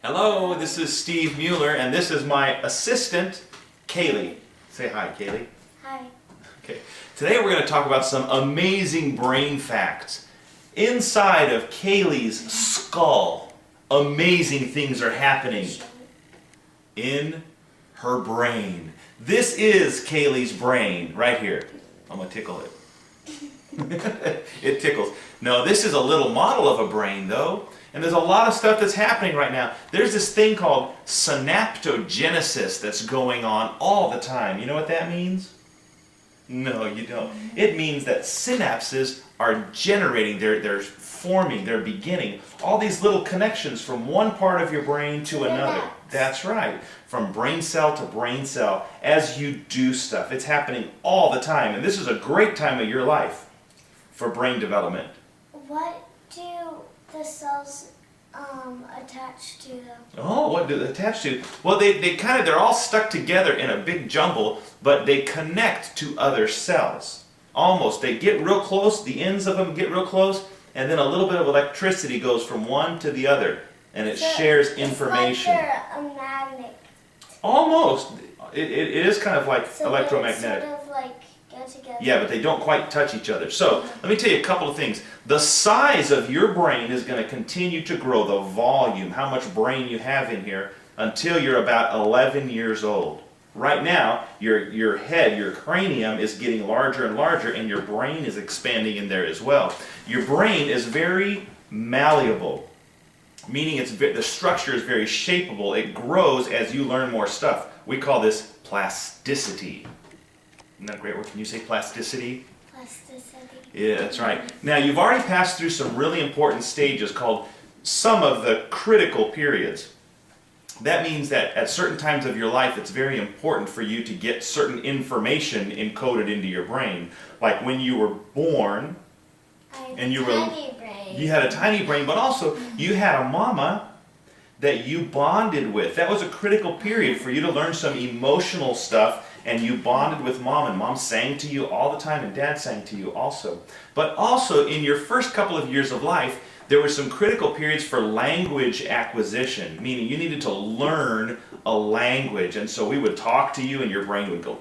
Hello, this is Steve Mueller, and this is my assistant, Kaylee. Say hi, Kaylee. Hi. Okay. Today we're going to talk about some amazing brain facts. Inside of Kaylee's skull, amazing things are happening in her brain. This is Kaylee's brain, right here. I'm going to tickle it. It tickles. No, this is a little model of a brain, though. And there's a lot of stuff that's happening right now. There's this thing called Synaptogenesis that's going on all the time. You know what that means? No, you don't. It means that synapses are generating, they're forming, they're beginning all these little connections from one part of your brain to another. That's right. From brain cell to brain cell as you do stuff. It's happening all the time. And this is a great time of your life for brain development. What do the cells attach to? Oh, what do they attach to? Well, they're all stuck together in a big jumble, but they connect to other cells. Almost. They get real close, the ends of them get real close, and then a little bit of electricity goes from one to the other, and it shares information. It's like they're a magnet. Almost. It is kind of like So electromagnetic. they sort of like go together. Yeah, but they don't quite touch each other. So, let me tell you a couple of things. The size of your brain is going to continue to grow, the volume, how much brain you have in here, until you're about 11 years old. Right now, your head, your cranium is getting larger and larger, and your brain is expanding in there as well. Your brain is very malleable, meaning the structure is very shapeable. It grows as you learn more stuff. We call this plasticity. Isn't that a great word? Can you say plasticity? Plasticity. Yeah, that's right. Now, you've already passed through some really important stages called some of the critical periods. That means that at certain times of your life, it's very important for you to get certain information encoded into your brain. Like when you were born, and you had a tiny brain, but also you had a mama that you bonded with. That was a critical period for you to learn some emotional stuff, and you bonded with mom, and mom sang to you all the time, and dad sang to you also. But also in your first couple of years of life, there were some critical periods for language acquisition, meaning you needed to learn a language. And so we would talk to you and your brain would go,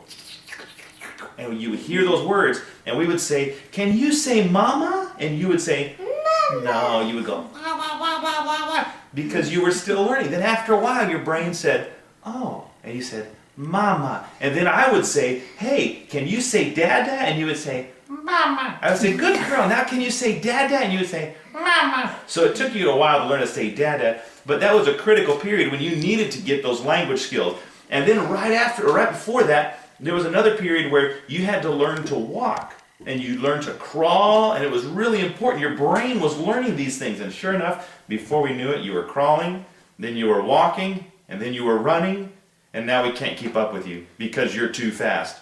and you would hear those words, and we would say, "Can you say mama?" And you would say, "Mama." No, you would go, "Wah, wah, wah, wah, wah, wah," because you were still learning. Then after a while, your brain said, "Oh," and you said, "Mama." And then I would say, "Hey, can you say dada?" And you would say, "Mama." I would say, "Good girl, now can you say dada?" And you would say, "Mama." So it took you a while to learn to say dada, but that was a critical period when you needed to get those language skills. And then right before that, there was another period where you had to learn to walk. And you learned to crawl, and it was really important. Your brain was learning these things. And sure enough, before we knew it, you were crawling, then you were walking, and then you were running, and now we can't keep up with you because you're too fast.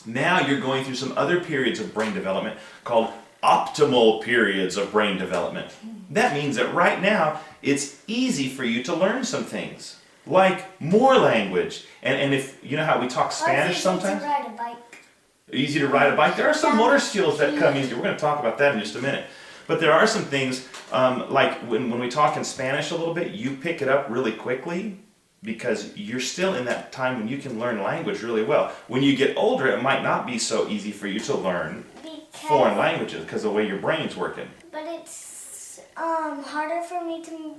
Now you're going through some other periods of brain development called optimal periods of brain development. That means that right now, it's easy for you to learn some things, like more language. And if you know how we talk Spanish sometimes? It's easy to ride a bike. Easy to ride a bike. There are some motor skills that come easy. We're going to talk about that in just a minute. But there are some things, like when we talk in Spanish a little bit, you pick it up really quickly because you're still in that time when you can learn language really well. When you get older, it might not be so easy for you to learn foreign languages because of the way your brain's working. But it's harder for me to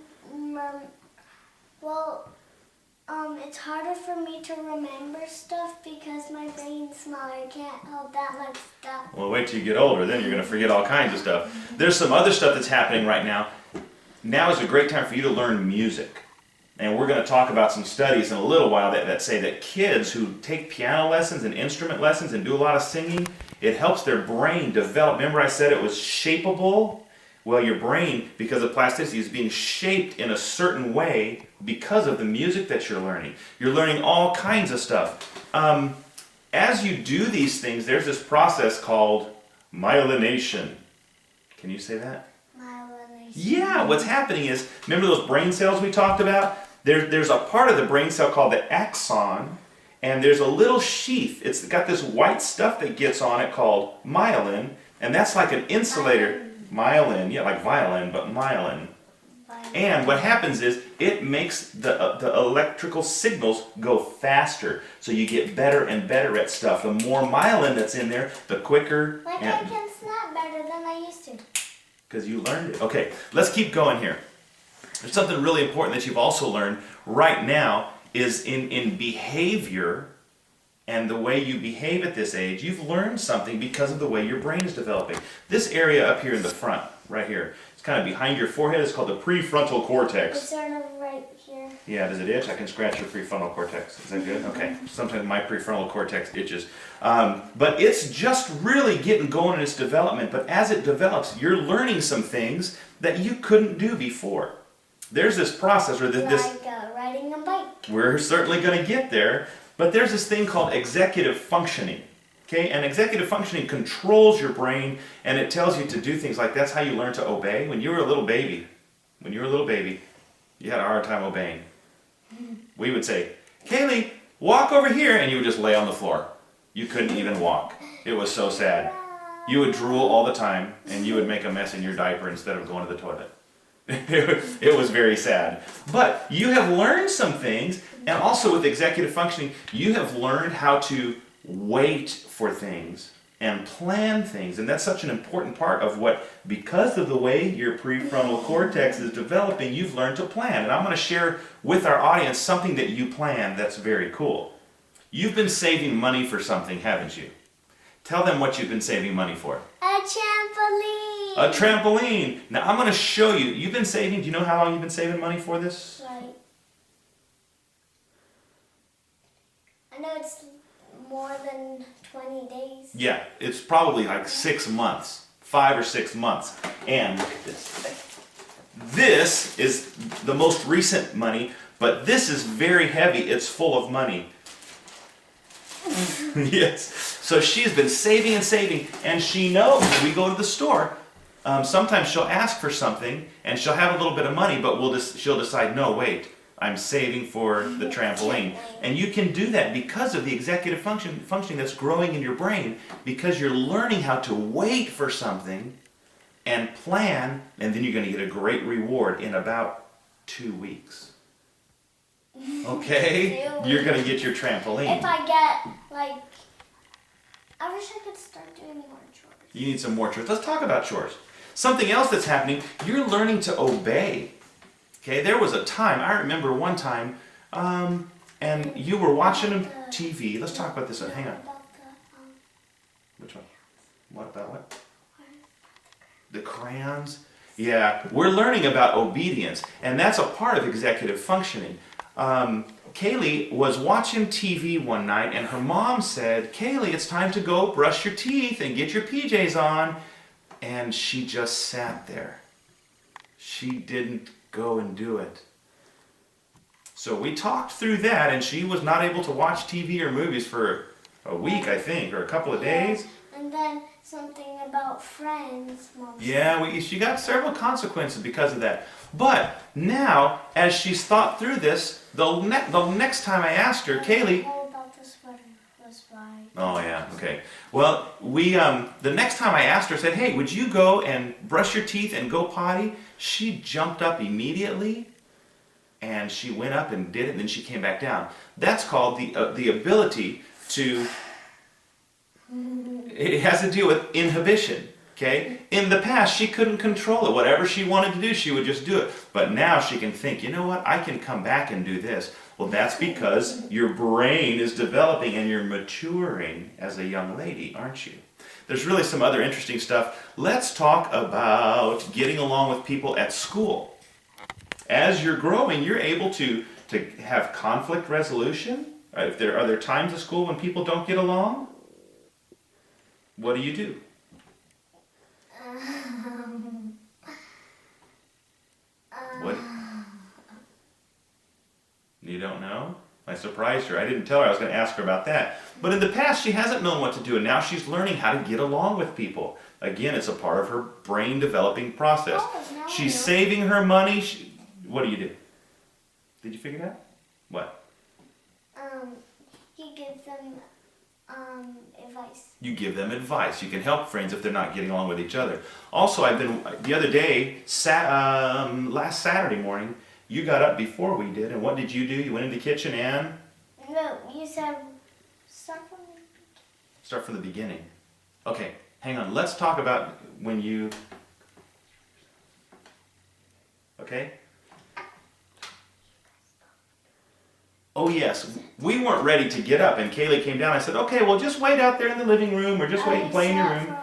it's harder for me to remember stuff because my brain's smaller. I can't hold that much stuff. Well, wait till you get older, then you're going to forget all kinds of stuff. There's some other stuff that's happening right now. Now is a great time for you to learn music. And we're going to talk about some studies in a little while that say that kids who take piano lessons and instrument lessons and do a lot of singing, it helps their brain develop. Remember I said it was shapeable? Well, your brain, because of plasticity, is being shaped in a certain way because of the music that you're learning. You're learning all kinds of stuff. As you do these things, there's this process called myelination. Can you say that? Myelination. Yeah, what's happening is, remember those brain cells we talked about? There's a part of the brain cell called the axon, and there's a little sheath. It's got this white stuff that gets on it called myelin, and that's like an insulator. Myelin, yeah, like violin, but myelin. And what happens is it makes the electrical signals go faster. So you get better and better at stuff. The more myelin that's in there, the quicker. Like I can snap better than I used to. Because you learned it. Okay, let's keep going here. There's something really important that you've also learned right now is in behavior and the way you behave at this age. You've learned something because of the way your brain is developing. This area up here in the front, right here, it's kind of behind your forehead. It's called the prefrontal cortex. It's sort of right here. Yeah, does it itch? I can scratch your prefrontal cortex. Is that good? Okay. Sometimes my prefrontal cortex itches. But it's just really getting going in its development. But as it develops, you're learning some things that you couldn't do before. There's this process, or this. Like riding a bike. We're certainly going to get there. But there's this thing called executive functioning. Okay? And executive functioning controls your brain, and it tells you to do things like that's how you learn to obey. When you were a little baby, you had a hard time obeying. We would say, Kaylee, walk over here, and you would just lay on the floor. You couldn't even walk. It was so sad. You would drool all the time, and you would make a mess in your diaper instead of going to the toilet. It was very sad. But you have learned some things, and also with executive functioning, you have learned how to wait for things and plan things. And that's such an important part of what, because of the way your prefrontal cortex is developing, you've learned to plan. And I'm going to share with our audience something that you plan that's very cool. You've been saving money for something, haven't you? Tell them what you've been saving money for. A trampoline. A trampoline. Now I'm going to show you. You've been saving. Do you know how long you've been saving money for this? Right. I know it's more than 20 days. Yeah, it's probably like 6 months, 5 or 6 months. And look at this. This is the most recent money, but this is very heavy. It's full of money. Yes. So she's been saving and saving, and she knows when we go to the store, sometimes she'll ask for something, and she'll have a little bit of money, but she'll decide, no, wait, I'm saving for the trampoline. And you can do that because of the executive functioning that's growing in your brain, because you're learning how to wait for something and plan, and then you're going to get a great reward in about 2 weeks. Okay? You're going to get your trampoline. If I get, like, I wish I could start doing more chores. You need some more chores. Let's talk about chores. Something else that's happening, you're learning to obey. Okay, there was a time, I remember one time, and you were watching TV. Let's talk about this one. Hang on. Which one? What about what? The crayons? Yeah, we're learning about obedience, and that's a part of executive functioning. Kaylee was watching TV one night, and her mom said, Kaylee, it's time to go brush your teeth and get your PJs on. And she just sat there. She didn't go and do it. So we talked through that, and she was not able to watch TV or movies for a week, I think, or a couple of days. And then something about friends. Mom Yeah, she got several consequences because of that. But now, as she's thought through this, the next time I asked her, Kaylee... All about the sweater was right. Oh, yeah, okay. Well, the next time I asked her, I said, hey, would you go and brush your teeth and go potty? She jumped up immediately, and she went up and did it, and then she came back down. That's called the ability to... It has to do with inhibition, okay? In the past, she couldn't control it. Whatever she wanted to do, she would just do it. But now she can think, you know what, I can come back and do this. Well, that's because your brain is developing and you're maturing as a young lady, aren't you? There's really some other interesting stuff. Let's talk about getting along with people at school. As you're growing, you're able to have conflict resolution. Are there times at school when people don't get along? What do you do? What? You don't know? I surprised her. I didn't tell her I was going to ask her about that. But in the past, she hasn't known what to do, and now she's learning how to get along with people. Again, it's a part of her brain developing process. She's saving her money. What do you do? Did you figure it out? What? He gives them Advice. You give them advice. You can help friends if they're not getting along with each other. Also, the other day, last Saturday morning, you got up before we did, and what did you do? You went in the kitchen and? No, you said Start from the beginning. Okay, hang on. Let's talk about when you... Okay? Oh yes, we weren't ready to get up, and Kaylee came down. I said, okay, well just wait out there in the living room, or just wait and play in your room.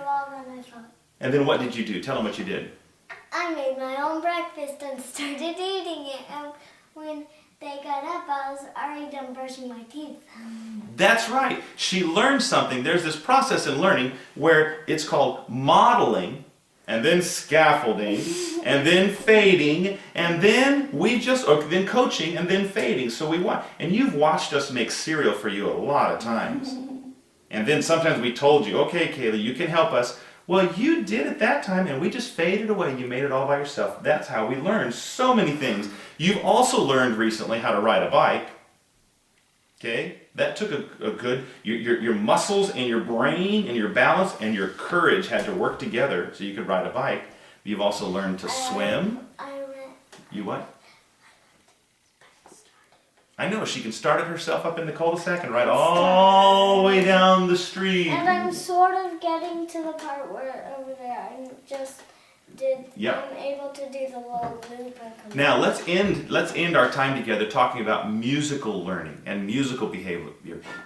And then what did you do? Tell them what you did. I made my own breakfast and started eating it. And when they got up, I was already done brushing my teeth. That's right. She learned something. There's this process in learning where it's called modeling, and then scaffolding, and then fading, and then then coaching, and then fading. So we watch, and you've watched us make cereal for you a lot of times. And then sometimes we told you, okay, Kaylee, you can help us. Well, you did it that time, and we just faded away. You made it all by yourself. That's how we learn so many things. You've also learned recently how to ride a bike. Okay? That took a good, your muscles and your brain and your balance and your courage had to work together so you could ride a bike. You've also learned to swim. You what? I know, she can start it herself up in the cul-de-sac and ride all the way down the street. And I'm sort of getting to the part where over there I just I'm able to do the little loop. And now let's end our time together talking about musical learning and musical behavior.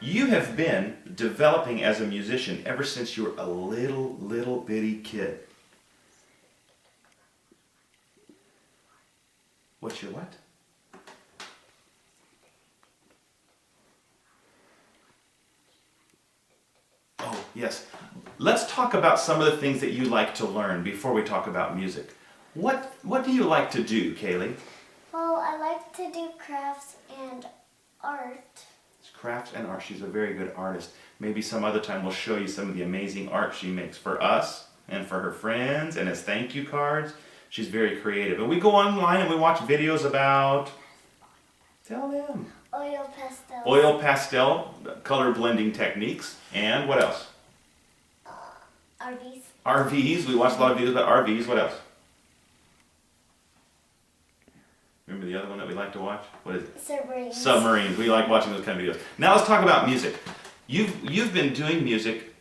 You have been developing as a musician ever since you were a little bitty kid. What's your what? Oh, yes. Let's talk about some of the things that you like to learn before we talk about music. What do you like to do, Kaylee? Well, I like to do crafts and art. Crafts and art. She's a very good artist. Maybe some other time we'll show you some of the amazing art she makes for us and for her friends and as thank you cards. She's very creative. And we go online and we watch videos about... Tell them. Oil pastel. Oil pastel, color blending techniques, and what else? RVs. RVs. We watch a lot of videos about RVs. What else? Remember the other one that we like to watch? What is it? Submarines. Submarines. We like watching those kind of videos. Now let's talk about music. You've been doing music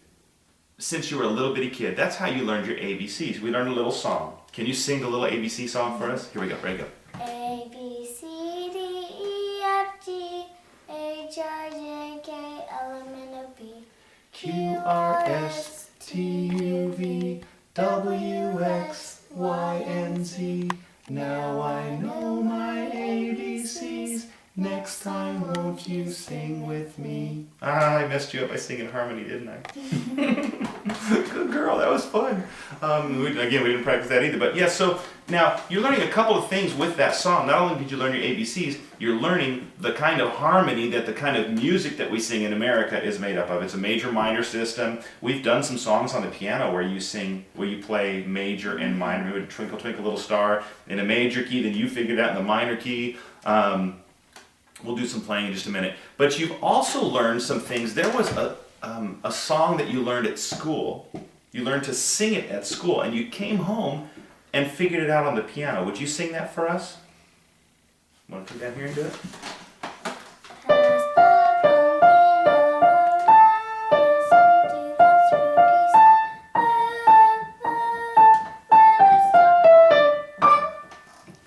since you were a little bitty kid. That's how you learned your ABCs. We learned a little song. Can you sing the little ABC song for us? Here we go. Ready, go. A, B, C, D, E, F, G, H, I, J, K, L, M, N, O, P, Q, R, S, T, U, V, W, X, Y, and Z. Now I know my ABCs. Next time won't you sing with me? I messed you up by singing harmony, didn't I? Good girl, that was fun. We didn't practice that either. But yeah, so now you're learning a couple of things with that song. Not only did you learn your ABCs, you're learning the kind of harmony that the kind of music that we sing in America is made up of. It's a major minor system. We've done some songs on the piano where you play major and minor. We would Twinkle Twinkle Little Star in a major key, then you figured it out in the minor key. We'll do some playing in just a minute. But you've also learned some things. There was a song that you learned at school. You learned to sing it at school, and you came home and figured it out on the piano. Would you sing that for us? Want to come down here and do it?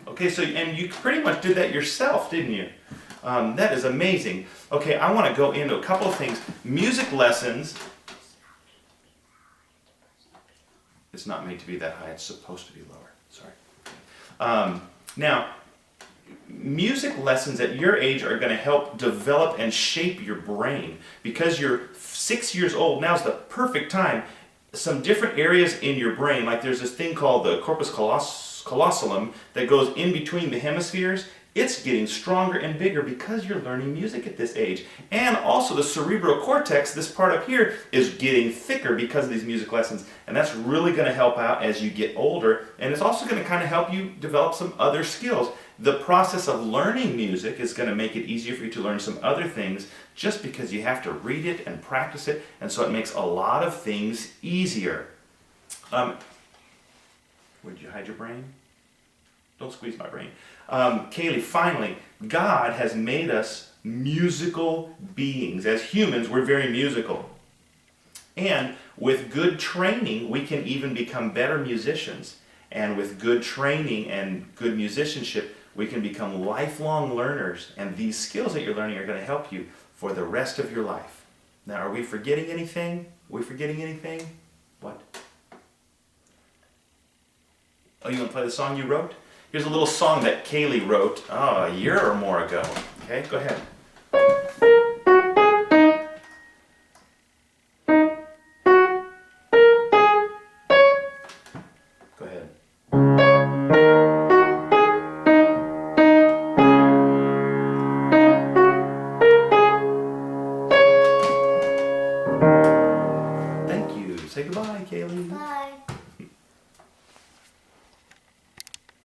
Okay, so, and you pretty much did that yourself, didn't you? That is amazing. Okay, I want to go into a couple of things. Music lessons. It's not made to be that high. It's supposed to be lower. Sorry. Now, music lessons at your age are going to help develop and shape your brain. Because you're 6 years old, now's the perfect time. Some different areas in your brain, like there's this thing called the corpus callosum that goes in between the hemispheres. It's getting stronger and bigger because you're learning music at this age. And also the cerebral cortex, this part up here, is getting thicker because of these music lessons. And that's really going to help out as you get older. And it's also going to kind of help you develop some other skills. the process of learning music is going to make it easier for you to learn some other things just because you have to read it and practice it, and so it makes a lot of things easier. Where'd you hide your brain? Don't squeeze my brain. Kaylee, finally, God has made us musical beings. As humans, we're very musical. And with good training, we can even become better musicians. And with good training and good musicianship, we can become lifelong learners. And these skills that you're learning are going to help you for the rest of your life. Now, are we forgetting anything? Are we forgetting anything? What? Oh, you want to play the song you wrote? Here's a little song that Kaylee wrote a year or more ago. Okay, go ahead.